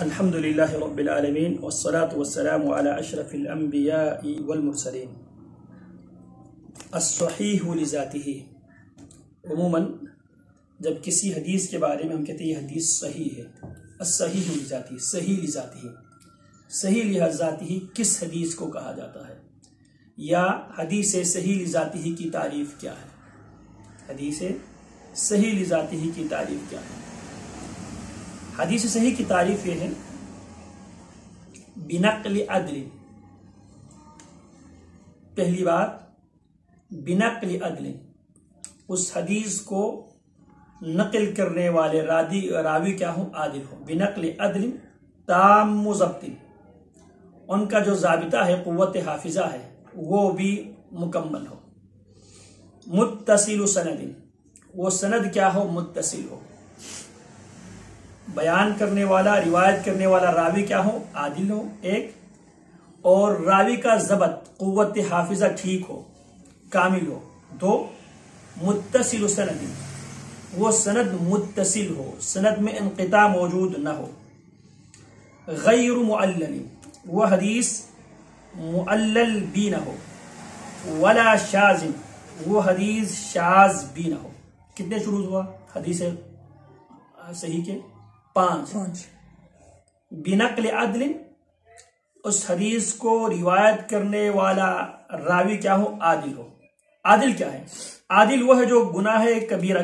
الحمد للہ رب العالمین والصلاة والسلام على اشرف الانبیاء والمرسلین الصحیح لذاتہ۔ عموماً جب کسی حدیث کے بارے میں ہم کہتے ہیں یہ حدیث صحیح ہے، الصحیح لذاتہ، صحیح لذاتہ، صحیح لذاتہ کس حدیث کو کہا جاتا ہے، یا حدیث صحیح لذاتہ کی تعریف کیا ہے؟ حدیث صحیح لذاتہ کی تعریف کیا ہے؟ حدیث صحیح کی تعریف یہ ہے بنقل عدل۔ پہلی بات، بنقل عدل، اس حدیث کو نقل کرنے والے راوی کیا ہو؟ عادل ہو۔ بنقل عدل تام ضبط، ان کا جو ضابطہ ہے، قوت حافظہ ہے، وہ بھی مکمل ہو۔ متصل سند، وہ سند کیا ہو؟ متصل ہو۔ بیان کرنے والا، روایت کرنے والا راوی کیا ہو؟ عادل ہو ایک، اور راوی کا ضبط، قوت حافظہ ٹھیک ہو، کامل ہو دو۔ متصل سند، وہ سند متصل ہو، سند میں انقطاع موجود نہ ہو۔ غیر معلل، وہ حدیث معلل بھی نہ ہو۔ ولا شاذ، وہ حدیث شاذ بھی نہ ہو۔ کتنے شروع ہوا حدیث صحیح کے؟ پانچ۔ بنقل عدل، اس حدیث کو روایت کرنے والا راوی کیا ہو؟ عادل ہو۔ عادل کیا ہے؟ عادل وہ ہے جو گناہ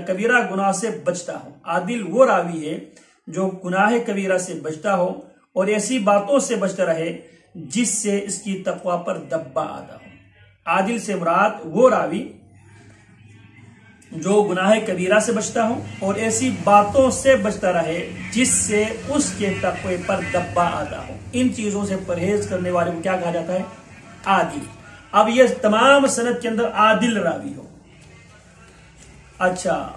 کبیرہ گناہ سے بچتا ہو۔ عادل وہ راوی ہے جو گناہ کبیرہ سے بچتا ہو اور ایسی باتوں سے بچتا رہے جس سے اس کی تقوی پر دبا آتا ہو۔ عادل سے مراد وہ راوی جو گناہ کبیرہ سے بچتا ہو اور ایسی باتوں سے بچتا رہے جس سے اس کے تقوی پر دبا آتا ہو۔ ان چیزوں سے پرہیز کرنے والے کو کیا کہا جاتا ہے؟ عادل۔ اب یہ تمام سند کے اندر عادل راوی ہو۔ اچھا،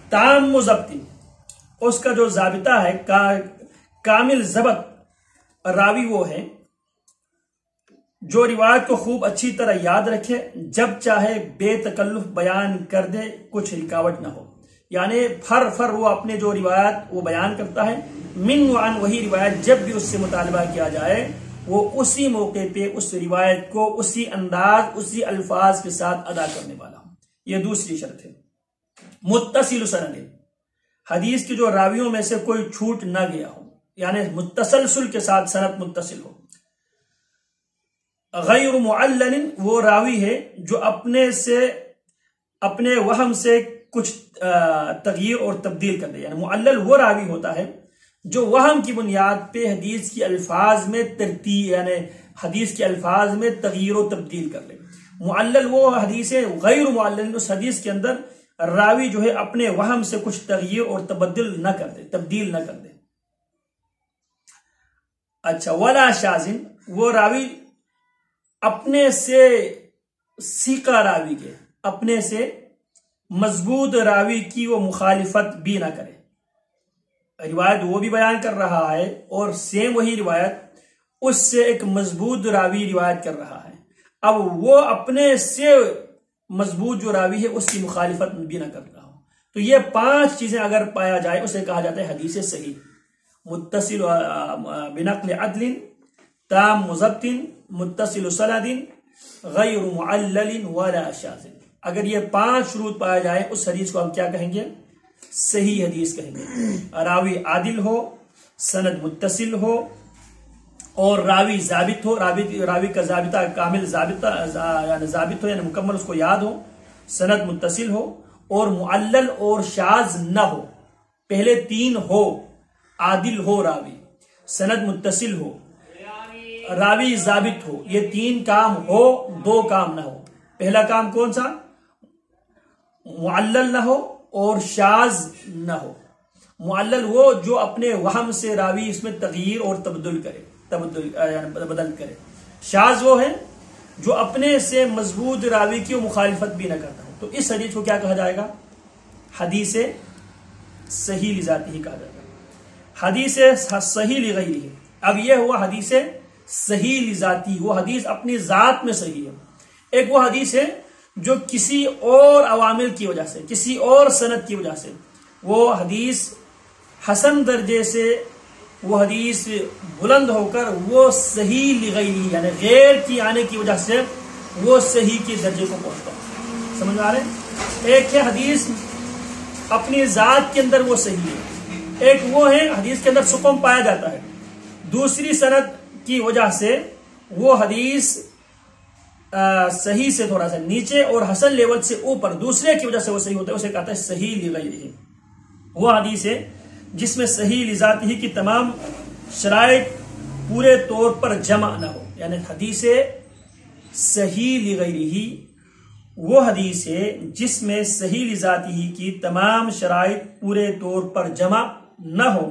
تام ضبط، اس کا جو ضابطہ ہے، کامل ضبط راوی وہ ہے جو روایت کو خوب اچھی طرح یاد رکھے، جب چاہے بے تکلف بیان کر دے، کچھ رکاوٹ نہ ہو۔ یعنی فر وہ اپنے جو روایت وہ بیان کرتا ہے، من وعن، وہی روایت جب بھی اس سے مطالبہ کیا جائے وہ اسی موقع پہ اس روایت کو اسی انداز، اسی الفاظ کے ساتھ ادا کرنے والا ہو۔ یہ دوسری شرط ہے۔ متصل سند، حدیث کے جو راویوں میں سے کوئی چھوٹ نہ گیا ہو، یعنی متسلسل کے ساتھ سند متصل ہو۔ غیر معلل، وہ راوی ہے جو اپنے وہم سے کچھ تغییر اور تبدیل کر دے۔ یعنی معلل وہ راوی ہوتا ہے جو وہم کی بنیاد پہ حدیث کی الفاظ میں ترتیب، یعنی حدیث کے الفاظ میں تغییر و تبدیل کر لے۔ معلل وہ حدیث ہے، غیر معلل اس حدیث کے اندر راوی جو ہے اپنے وہم سے کچھ تغییر اور تبدیل نہ کر دے۔ اچھا، ولا شاذ، وہ راوی اپنے سے سیکھا راوی کے، اپنے سے مضبوط راوی کی وہ مخالفت بھی نہ کرے۔ روایت وہ بھی بیان کر رہا ہے اور سیم وہی روایت اس سے ایک مضبوط راوی روایت کر رہا ہے، اب وہ اپنے سے مضبوط جو راوی ہے اس کی مخالفت بھی نہ کرتا ہو۔ تو یہ پانچ چیزیں اگر پایا جائے اسے کہا جاتا ہے حدیث صحیح۔ متصل بنقل عدل، تام ضبط، متصل سند، غیر معلل ولا شاذ۔ اگر یہ پانچ شروط پائے جائے اس حدیث کو ہم کیا کہیں گے؟ صحیح حدیث کہیں گے۔ راوی عادل ہو، سند متصل ہو، اور راوی ضابط ہو، راوی کا ضابطہ کامل ضابط ہو، یعنی مکمل اس کو یاد ہو، سند متصل ہو، اور معلل اور شاذ نہ ہو۔ پہلے تین ہو، عادل ہو راوی، سند متصل ہو، راوی ضابط ہو۔ یہ تین کام ہو، دو کام نہ ہو۔ پہلا کام کون سا؟ معلل نہ ہو اور شاذ نہ ہو۔ معلل وہ جو اپنے وہم سے راوی اس میں تغییر اور بدل کرے۔ شاذ وہ ہے جو اپنے سے مضبوط راوی کی مخالفت بھی نہ کرتا ہو۔ تو اس حدیث کو کیا کہا جائے گا؟ حدیث صحیح لذاتہ ہی کہا جائے گا۔ حدیث صحیح لغیرہ، اب یہ ہوا حدیث صحیح لذاتہ، وہ حدیث اپنی ذات میں صحیح ہے۔ ایک وہ حدیث ہے جو کسی اور عوامل کی وجہ سے، کسی اور سند کی وجہ سے وہ حدیث حسن درجے سے وہ حدیث بلند ہو کر وہ صحیح لغیری یعنی غیر کی آنے کی وجہ سے وہ صحیح کے درجے کو پہنچتا ہے. سمجھ آ رہے ہیں؟ ایک ہے حدیث اپنی ذات کے اندر وہ صحیح ہے، ایک وہ ہے حدیث کے اندر سقم پایا جاتا ہے، دوسری سند کی وجہ سے وہ حدیث صحیح سے تھوڑا سا نیچے اور حسن لیول سے اوپر دوسرے کی وجہ سے وہ صحیح ہوتا ہے، اسے کہتا ہے صحیح لغیرہ. وہ حدیث ہے جس میں صحیح لذاتہ کی تمام شرائط پورے طور پر جمع نہ ہو، یعنی حدیث صحیح لغیرہ وہ حدیث ہے جس میں صحیح لذاتہ کی تمام شرائط پورے طور پر جمع نہ ہو،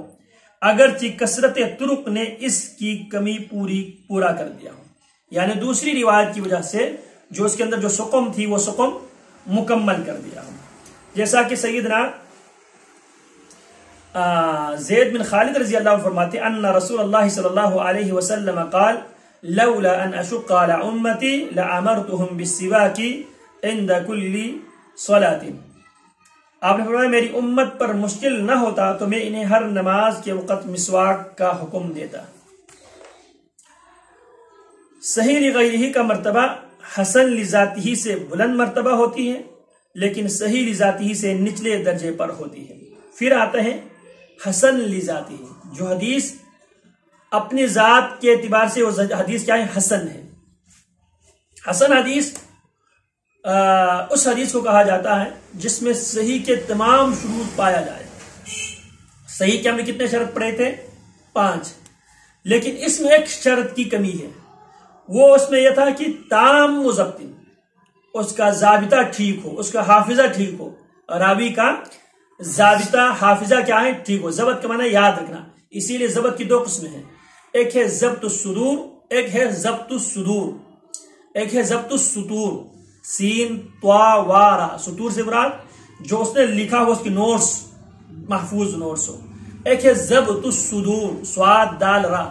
اگرچہ کثرت طرق نے اس کی کمی پورا کر دیا ہو. یعنی دوسری روایت کی وجہ سے جو اس کے اندر جو سقم تھی وہ سقم مکمل کر دیا ہو. جیسا کہ سیدنا زید بن خالد رضی اللہ عنہ فرماتے ان رسول اللہ صلی اللہ علیہ وسلم قال لولا ان اشق على امتی لامرتهم بالسواک عند كل صلاۃ. آپ نے فرمایا میری امت پر مشکل نہ ہوتا تو میں انہیں ہر نماز کے وقت مسواک کا حکم دیتا. صحیح لغیرہ کا مرتبہ حسن لذاتہ سے بلند مرتبہ ہوتی ہے لیکن صحیح لذاتہ سے نچلے درجے پر ہوتی ہے. پھر آتے ہیں حسن لذاتہ، جو حدیث اپنی ذات کے اعتبار سے وہ حدیث کیا ہے؟ حسن ہے. حسن حدیث اس حدیث کو کہا جاتا ہے جس میں صحیح کے تمام شروط پایا جائے. صحیح کے ہم نے کتنے شرط پڑھے تھے؟ 5. لیکن اس میں ایک شرط کی کمی ہے، وہ اس میں یہ تھا کہ تام ضبط، اس کا ضابطہ ٹھیک ہو، اس کا حافظہ ٹھیک ہو. راوی کا ضابطہ حافظہ کیا ہے؟ ٹھیک ہو. ضبط کا معنی یاد رکھنا، اسی لیے ضبط کی 2 قسمیں ہیں، ایک ہے ضبط الصدور، ایک ہے ضبط الصدور. ایک ہے ضبط السطور، سین طا وا را، سطور سے مراد جو اس نے لکھا ہو اس کی نوٹس محفوظ نوٹس ہو. ایک ہے ضبط الصدور، صاد دال را،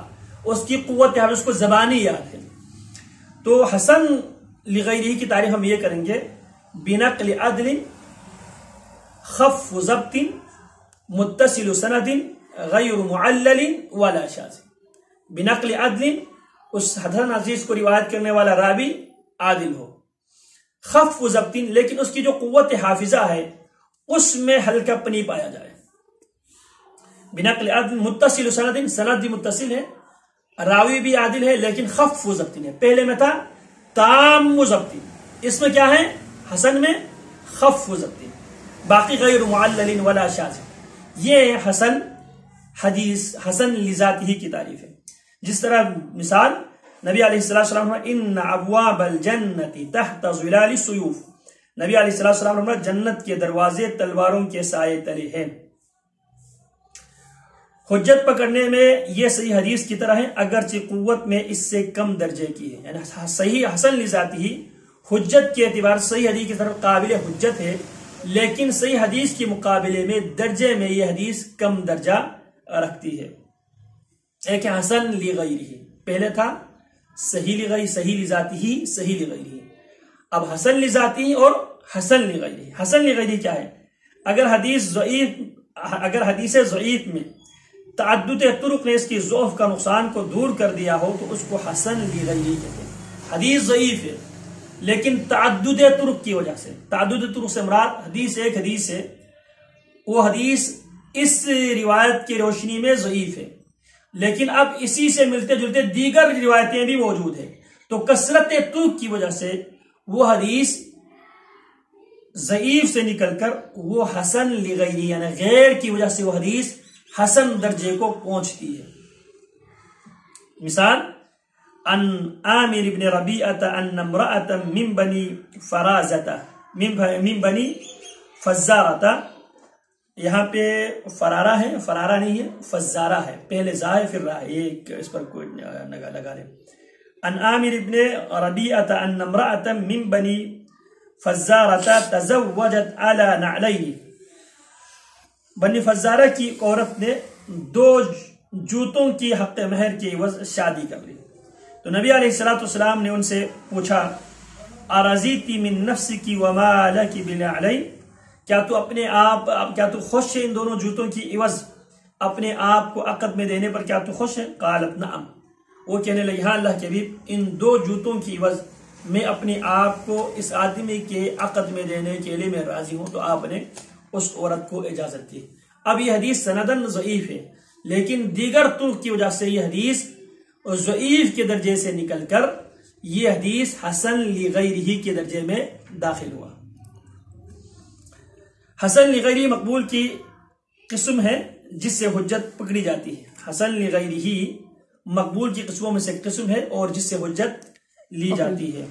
اس کی قوت حافظ اس کو زبانی یاد ہے. تو حسن لغیرہ کی تعریف ہم یہ کریں گے بنقل عدل خف ضبط متصل سند غیر معلل ولا شاذ. بنقل عدل، اس حسن عزیز کو روایت کرنے والا راوی عادل ہو. خف ضبط، لیکن اس کی جو قوت حافظہ ہے اس میں ہلکا پنی پایا جائے. بنقل عدل متصل سند، سند بھی متصل ہے، راوی بھی عادل ہے لیکن خف ضبط ہے. پہلے میں تھا تام ضبط، اس میں کیا ہے؟ حسن میں خف ضبط، باقی غیر معلل ولا شاذ. یہ حسن حدیث حسن لذاتہ کی تعریف ہے. جس طرح مثال نبی علیہ السلام ان ابواب الجنت تحت ظلال السیوف، نبی علیہ السلام جنت کے دروازے تلواروں کے سائے تلے ہیں. حجت پکڑنے میں یہ صحیح حدیث کی طرح ہے اگرچہ قوت میں اس سے کم درجے کی ہے. یعنی صحیح حسن لذاتہ حجت کے اعتبار صحیح حدیث کی طرف قابل حجت ہے، لیکن صحیح حدیث کے مقابلے میں درجے میں یہ حدیث کم درجہ رکھتی ہے. ایک حسن لغیرہ، پہلے تھا صحیح لغیرہ، صحیح لذاتہ، صحیح لغیرہ. اب حسن لذاتہ اور حسن لغیرہ. حسن لغیرہ کیا ہے؟ اگر حدیث ضعیف میں تعدد طرق نے اس کی ضعف کا نقصان کو دور کر دیا ہو تو اس کو حسن لغیرہ کہتے ہیں. حدیث ضعیف ہے لیکن تعدد طرق کی وجہ سے، تعدد طرق سے مراد حدیث ایک حدیث ہے، وہ حدیث اس روایت کی روشنی میں ضعیف ہے لیکن اب اسی سے ملتے جلتے دیگر روایتیں بھی موجود ہیں، تو کثرت طرق کی وجہ سے وہ حدیث ضعیف سے نکل کر وہ حسن لغیرہ یعنی غیر کی وجہ سے وہ حدیث حسن درجے کو پہنچتی ہے. مثال ان عامر بن ربیعہ ان امرأة من بنی فرازہ من بنی فزارہ، یہاں پہ فرارہ ہے، فرارہ نہیں ہے، فزارہ ہے، پہلے زا ہے پھر را ہے، یہ اس پر کوئی لگا دیں. ان عامر بن ربیعہ ان امرأة من بنی فزارہ تزوجت علی نعلین، بنی فزارہ کی عورت نے 2 جوتوں کی حق مہر کی عوض شادی کر لی. تو نبی علیہ السلام نے ان سے پوچھا ارضیتی من نفسکی وما لکی بنعلین، کیا تو اپنے آپ، کیا تو خوش ہے ان دونوں جوتوں کی عوض اپنے آپ کو عقد میں دینے پر کیا تو خوش ہے؟ قالت نعم، وہ کہنے لگی ہاں اللہ کے حبیب، ان 2 جوتوں کی عوض میں اپنے آپ کو اس آدمی کے عقد میں دینے کے لیے میں راضی ہوں۔ تو آپ نے اس عورت کو اجازت دی۔ اب یہ حدیث سندن ضعیف ہے، لیکن دیگر طرق کی وجہ سے یہ حدیث ضعیف کے درجے سے نکل کر یہ حدیث حسن لغیرہ کے درجے میں داخل ہوا۔ حسن لغیرہ مقبول کی قسم ہے جس سے حجت پکڑی جاتی ہے۔ حسن لغیرہ مقبول کی قسموں میں سے ایک قسم ہے اور جس سے حجت لی جاتی ہے۔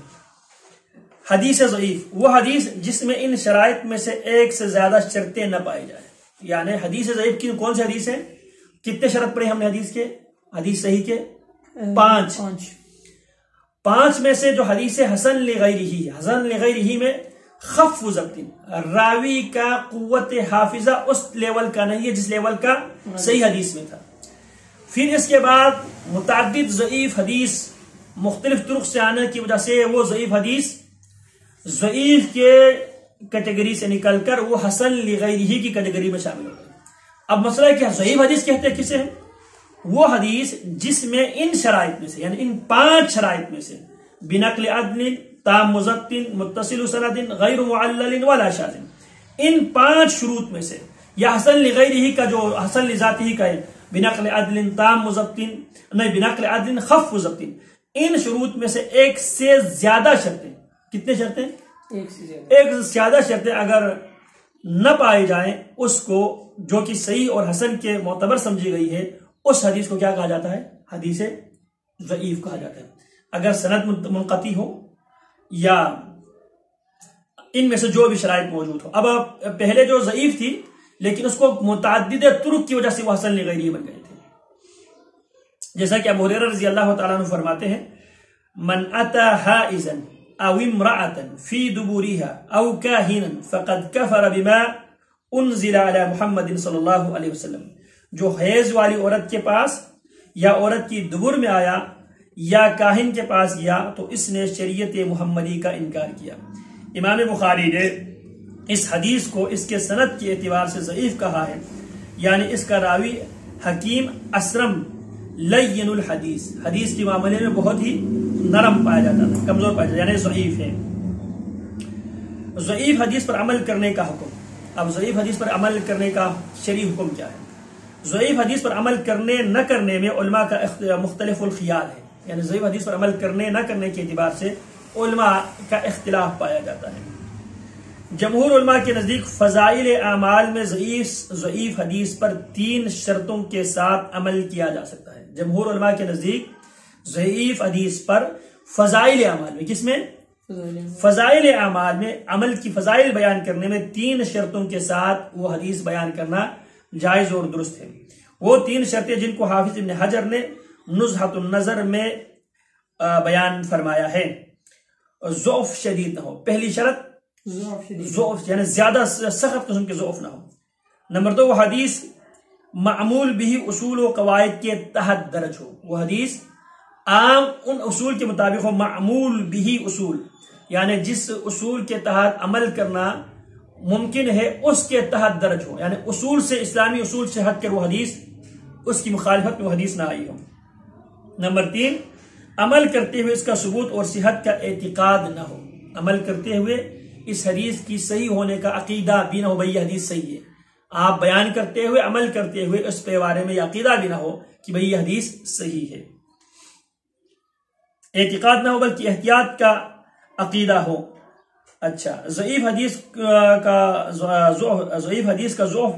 حدیث ضعیف وہ حدیث جس میں ان شرائط میں سے ایک سے زیادہ شرطیں نہ پائی جائیں، یعنی حدیث ضعیف کی کون سی حدیث ہے؟ کتنے شرط پڑے ہم نے حدیث کے؟ حدیث صحیح کے 5 میں سے جو حدیث حسن لغیرہ، حسن لغیرہ میں خف ضبط، راوی کا قوت حافظہ اس لیول کا نہیں ہے جس لیول کا صحیح حدیث میں تھا۔ پھر اس کے بعد متعدد ضعیف حدیث مختلف طرق سے آنے کی وجہ سے وہ ضعیف حدیث ضعیف کے کیٹیگری سے نکل کر وہ حسن لغیرہ کی کیٹیگری میں شامل ہو گئی۔ اب مسئلہ ہے کہ ضعیف حدیث کہتے ہیں کسے ہیں؟ وہ حدیث جس میں ان شرائط میں سے، یعنی ان 5 شرائط میں سے بنقل عدل تام ضبط متصل سند غیر معلل ولا شاذ، ان 5 شروط میں سے یا حسن لغیرہ کا جو حسن لذاتہ کا ہے بنقل عدل تام ضبط، نہیں بنقل عدل خف ضبط، ان شروط میں سے ایک سے زیادہ شرطیں، کتنے شرطیں؟ ایک سے زیادہ شرطیں اگر نہ پائی جائیں، اس کو جو کہ صحیح اور حسن کے معتبر سمجھی گئی ہے، اس حدیث کو کیا کہا جاتا ہے؟ حدیث ضعیف کہا جاتا ہے۔ اگر سند منقطع ہو یا ان میں سے جو بھی شرائط موجود ہو۔ اب پہلے جو ضعیف تھی لیکن اس کو متعدد طرق کی وجہ سے وہ حسن لغیرہ بن گئے تھے، جیسا کہ ابو ہریرہ رضی اللہ تعالیٰ عنہ فرماتے ہیں من اتی حائزا او امرأة فی دبورها او کاہنا فقد کفر بما انزل علی محمد صلی اللہ علیہ وسلم، جو حیض والی عورت کے پاس یا عورت کی دبر میں آیا یا کاہن کے پاس گیا تو اس نے شریعت محمدی کا انکار کیا۔ امام بخاری نے اس حدیث کو اس کے سند کے اعتبار سے ضعیف کہا ہے، یعنی اس کا راوی حکیم اسرم لین الحدیث، حدیث کے معاملے میں بہت ہی نرم پایا جاتا تھا، کمزور پایا جاتا، یعنی ضعیف ہے۔ ضعیف حدیث پر عمل کرنے کا حکم۔ اب ضعیف حدیث پر عمل کرنے کا شرعی حکم کیا ہے؟ ضعیف حدیث پر عمل کرنے نہ کرنے میں علماء کا مختلف الخیال ہے، یعنی ضعیف حدیث پر عمل کرنے نہ کرنے کے اعتبار سے علماء کا اختلاف پایا جاتا ہے۔ جمہور علماء کے نزدیک فضائل اعمال میں ضعیف حدیث پر 3 شرطوں کے ساتھ عمل کیا جا سکتا ہے۔ جمہور علماء کے نزدیک ضعیف حدیث پر فضائل اعمال میں، کس میں؟ فضائل اعمال میں عمل کی فضائل بیان کرنے میں 3 شرطوں کے ساتھ وہ حدیث بیان کرنا جائز اور درست ہے۔ وہ 3 شرطیں جن کو حافظ ابن حجر نے نزہۃ النظر میں بیان فرمایا ہے۔ ضعف شدید نہ ہو، پہلی شرط ضعف یعنی زیادہ سخت قسم کے ضعف نہ ہو۔ نمبر 2 وہ حدیث معمول بھی اصول و قواعد کے تحت درج ہو، وہ حدیث عام ان اصول کے مطابق ہو، معمول بھی اصول یعنی جس اصول کے تحت عمل کرنا ممکن ہے اس کے تحت درج ہو، یعنی اصول سے، اسلامی اصول سے ہٹ کر وہ حدیث اس کی مخالفت میں وہ حدیث نہ آئی ہو۔ نمبر 3 عمل کرتے ہوئے اس کا ثبوت اور صحت کا اعتقاد نہ ہو، عمل کرتے ہوئے اس حدیث کی صحیح ہونے کا عقیدہ بھی نہ ہو، بھئی یہ حدیث صحیح ہے، آپ بیان کرتے ہوئے عمل کرتے ہوئے اس پہ بارے میں یہ عقیدہ بھی نہ ہو کہ بھئی یہ حدیث صحیح ہے۔ اعتقاد نہ ہو بلکہ احتیاط کا عقیدہ ہو۔ اچھا، ضعیف حدیث کا ضعف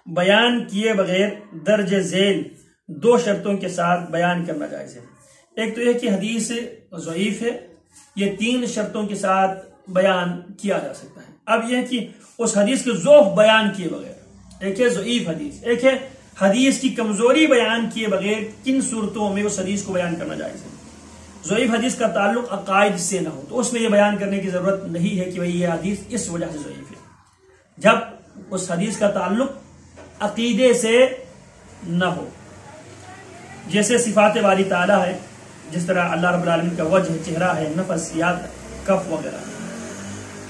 بیان کیے بغیر درج ذیل 2 شرطوں کے ساتھ بیان کرنا جائز ہے۔ ایک تو یہ کہ حدیث ضعیف ہے، یہ 3 شرطوں کے ساتھ بیان کیا جا سکتا ہے۔ اب یہ کہ اس حدیث کے ضعف بیان کیے بغیر، ایک ہے ضعیف حدیث، ایک ہے حدیث کی کمزوری بیان کیے بغیر کن صورتوں میں اس حدیث کو بیان کرنا جائز ہے۔ ضعیف حدیث کا تعلق عقائد سے نہ ہو تو اس میں یہ بیان کرنے کی ضرورت نہیں ہے کہ بھئی یہ حدیث اس وجہ سے ضعیف ہے۔ جب اس حدیث کا تعلق عقیدے سے نہ ہو، جیسے صفات باری تعالیٰ ہے، جس طرح اللہ رب العالمین کا وجہ، چہرہ ہے، نفس، یاد، کف وغیرہ،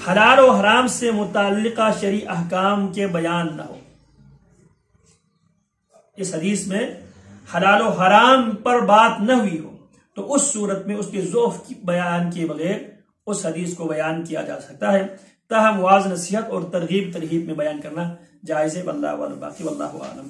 حلال و حرام سے متعلقہ شرعی احکام کے بیان نہ ہو، اس حدیث میں حلال و حرام پر بات نہ ہوئی ہو تو اس صورت میں اس کے ضعف کی بیان کیے بغیر اس حدیث کو بیان کیا جا سکتا ہے، تاہم واضح نصیحت اور ترغیب ترہیب میں بیان کرنا جائز ہے، واللہ اعلم، باقی واللہ اعلم۔